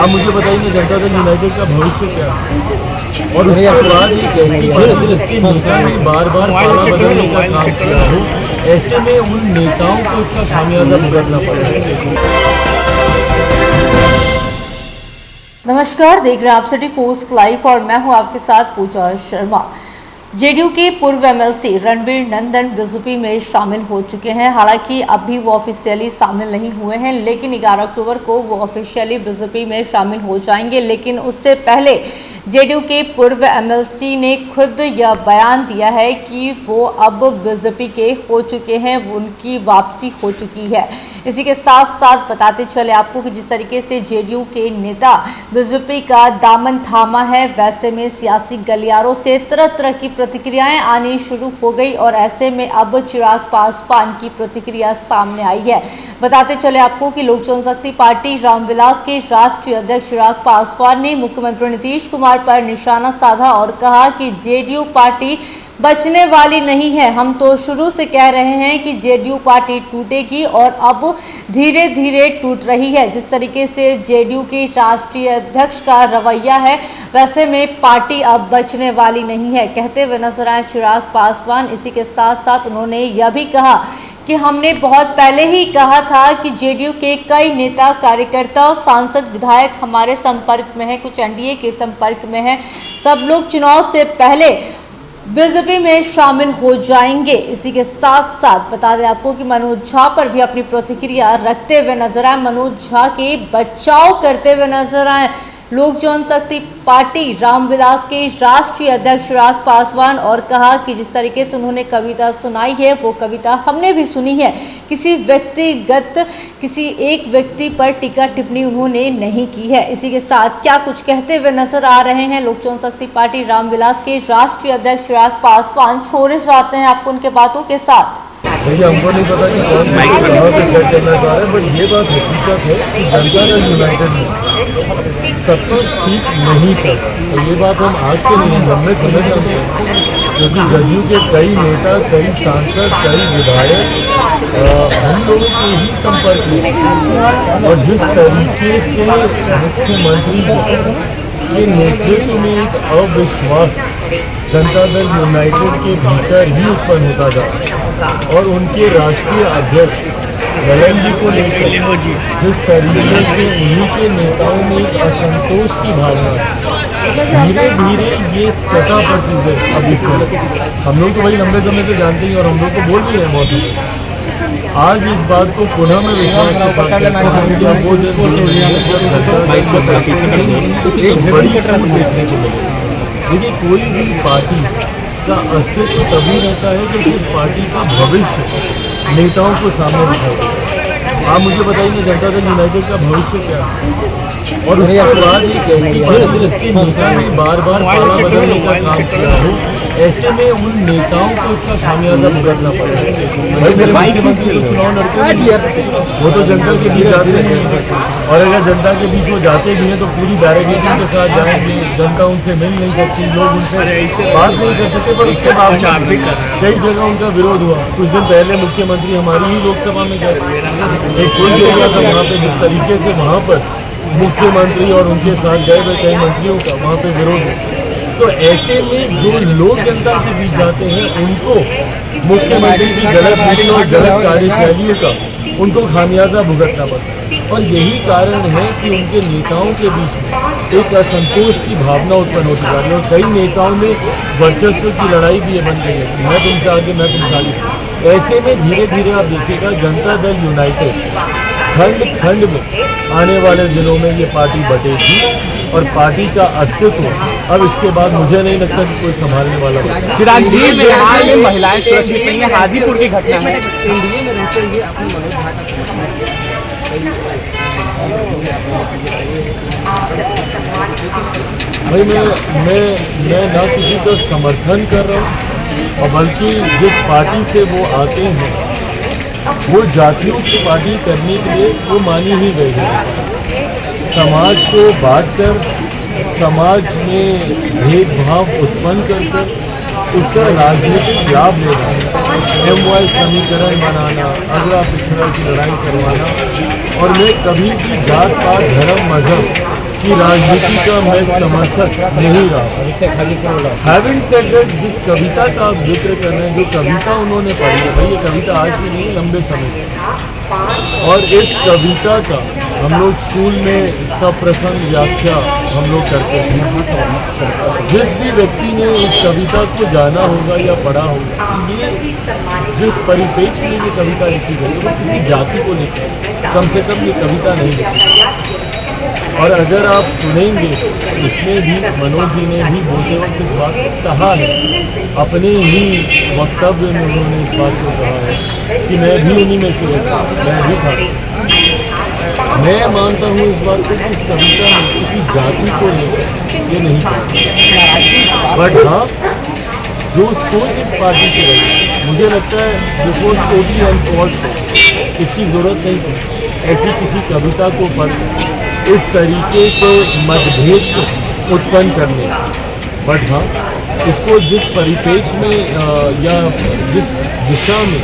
आप मुझे बताइए ना, जनता दल यूनाइटेड का भविष्य क्या है? और उसके बाद एक ऐसी पार्टी जिसके नेता ने बार बार पाला बदलने का काम किया हो, ऐसे में उन नेताओं को इसका खामियाजा भुगतना पड़ेगा। नमस्कार, देख रहे हैं आप सिटी पोस्ट लाइव और मैं हूं आपके साथ पूजा शर्मा। जेडीयू के पूर्व एमएलसी रणवीर नंदन बीजेपी में शामिल हो चुके हैं। हालांकि अभी वो ऑफिशियली शामिल नहीं हुए हैं, लेकिन 11 अक्टूबर को वो ऑफिशियली बीजेपी में शामिल हो जाएंगे। लेकिन उससे पहले जेडीयू के पूर्व एमएलसी ने खुद यह बयान दिया है कि वो अब बीजेपी के हो चुके हैं, उनकी वापसी हो चुकी है। इसी के साथ साथ बताते चले आपको कि जिस तरीके से जेडीयू के नेता बीजेपी का दामन थामा है, वैसे में सियासी गलियारों से तरह तरह की प्रतिक्रियाएं आनी शुरू हो गई और ऐसे में अब चिराग पासवान की प्रतिक्रिया सामने आई है। बताते चले आपको कि लोक जनशक्ति पार्टी रामविलास के राष्ट्रीय अध्यक्ष चिराग पासवान ने मुख्यमंत्री नीतीश कुमार पर निशाना साधा और कहा कि जेडीयू पार्टी बचने वाली नहीं है। हम तो शुरू से कह रहे हैं कि जेडीयू पार्टी टूटेगी और अब धीरे धीरे टूट रही है। जिस तरीके से जेडीयू के राष्ट्रीय अध्यक्ष का रवैया है, वैसे में पार्टी अब बचने वाली नहीं है, कहते हुए नजर आए चिराग पासवान। इसी के साथ साथ उन्होंने यह भी कहा कि हमने बहुत पहले ही कहा था कि जेडीयू के कई नेता कार्यकर्ता और सांसद विधायक हमारे संपर्क में हैं, कुछ एनडीए के संपर्क में हैं। सब लोग चुनाव से पहले बीजेपी में शामिल हो जाएंगे। इसी के साथ साथ बता दें आपको कि मनोज झा पर भी अपनी प्रतिक्रिया रखते हुए नजर आए। मनोज झा के बचाव करते हुए नजर आए लोक जनशक्ति पार्टी रामविलास के राष्ट्रीय अध्यक्ष चिराग पासवान और कहा कि जिस तरीके से उन्होंने कविता सुनाई है, वो कविता हमने भी सुनी है। किसी एक व्यक्ति पर टीका टिप्पणी उन्होंने नहीं की है। इसी के साथ क्या कुछ कहते हुए नजर आ रहे हैं लोक जनशक्ति पार्टी रामविलास के राष्ट्रीय अध्यक्ष चिराग पासवान, छोड़े जाते हैं आपको उनके बातों के साथ। देखिए, हमको नहीं पता कि कौन कहाँ से सेट करना चाह रहे हैं, बट ये बात हकीकत है कि जनता दल यूनाइटेड में सब कुछ ठीक नहीं चल रहा। तो ये बात हम आज से नहीं, लंबे समय से क्योंकि जेडीयू के कई नेता, कई सांसद, कई विधायक हम लोगों के ही संपर्क में, और जिस तरीके से मुख्यमंत्री के नेतृत्व में एक अविश्वास जनता दल यूनाइटेड के भीतर ही उत्पन्न होता जा और उनके राष्ट्रीय अध्यक्ष ललन जी को लेकर जिस तरीके से उन्हीं के नेताओं में एक असंतोष की भावना, धीरे धीरे ये सतह पर चीज़ें अभी हम लोग तो भाई लंबे समय से जानते हैं और हम लोग को बोल भी रहे हैं बहुत। आज इस बात को पुनः में विश्वास के साथ देखने को मिले। देखिए, कोई भी पार्टी का अस्तित्व तभी रहता है जब उस पार्टी का भविष्य नेताओं को सामने दिखाई देता है। आप मुझे बताइए ना, जनता दल यूनाइटेड का भविष्य क्या है? और उसके बाद एक ऐसी पार्टी जिसके नेता ने बार बार पाला बदलने का काम किया हो, ऐसे में उन नेताओं को इसका खामियाजा भुगतना पड़ेगा। भाई मेरे मुख्यमंत्री तो चुनाव लड़ते हैं, वो तो जनता के बीच जाते हैं, और अगर जनता के बीच वो जाते भी हैं तो पूरी बैरिकेडिंग के साथ जाएंगे। जनता उनसे मिल नहीं सकती, लोग उनसे बात नहीं कर सकते, पर उसके बावजूद कई जगह उनका विरोध हुआ। कुछ दिन पहले मुख्यमंत्री हमारी ही लोकसभा में गए, एक पुल गिर गया था वहाँ पे, जिस तरीके से वहाँ पर मुख्यमंत्री और उनके साथ गए हुए कई मंत्रियों का वहाँ पे विरोध है। तो ऐसे में जो लोग जनता के बीच जाते हैं, उनको मुख्यमंत्री की गलत नीति और गलत कार्यशैलियों का उनको खामियाजा भुगतना पड़ता है। और यही कारण है कि उनके नेताओं के बीच में एक असंतोष की भावना उत्पन्न होती जा रही है और कई नेताओं में वर्चस्व की लड़ाई भी बन गई है, मैं तुमसे आगे, मैं तुमसे आगे। ऐसे में धीरे धीरे आप देखिएगा जनता दल यूनाइटेड खंड खंड में आने वाले दिनों में ये पार्टी बटेगी और पार्टी का अस्तित्व अब इसके बाद मुझे नहीं लगता कि कोई संभालने वाला होगा। चिराग जी, बिहार में महिलाएं सुरक्षित नहीं है, हाजीपुर की घटना है। एनडीए में रहते हुए अपने मनोज झा का भाई मैं ना किसी का समर्थन कर रहा हूँ, और बल्कि जिस पार्टी से वो आते हैं वो जातियों की पार्टी करने के लिए वो मानी ही गई है। समाज को बांटकर, समाज में भेदभाव उत्पन्न कर उसका राजनीतिक लाभ लेना, MY समीकरण बनाना, अगला पिछड़ा की लड़ाई करवाना, और मैं कभी भी जात पात, धर्म, मजहब की राजनीति का मैं समर्थक नहीं रहा। हैविंग सेड दैट, जिस कविता का आप जिक्र कर रहे हैं, जो कविता उन्होंने पढ़ी है, भाई ये कविता आज की नहीं है, लंबे समय से, और इस कविता का हम लोग स्कूल में सप्रसंग व्याख्या हम लोग करते थे। जिस भी व्यक्ति ने इस कविता को जाना होगा या पढ़ा होगा, ये जिस परिप्रेक्ष्य में ये कविता लिखी गई है वो किसी जाति को लेकर कम से कम ये कविता नहीं लिखी। और अगर आप सुनेंगे इसमें भी मनोज जी ने भी बोलते वक्त इस बात को कहा है, अपने ही वक्तव्य में उन्होंने इस बात को कहा है कि मैं भी उन्हीं में से एक था, मैं भी था। मैं मानता हूँ इस बात को कि इस कविता में किसी जाति को लेकर ये नहीं कहा, बट हाँ जो सोच इस पार्टी की रही, मुझे लगता है this was totally uncalled for, इसकी ज़रूरत नहीं थी ऐसी किसी कविता को पढ़ इस तरीके के मतभेद को उत्पन्न करने। बट हाँ, इसको जिस परिप्रेक्ष्य में या जिस दिशा में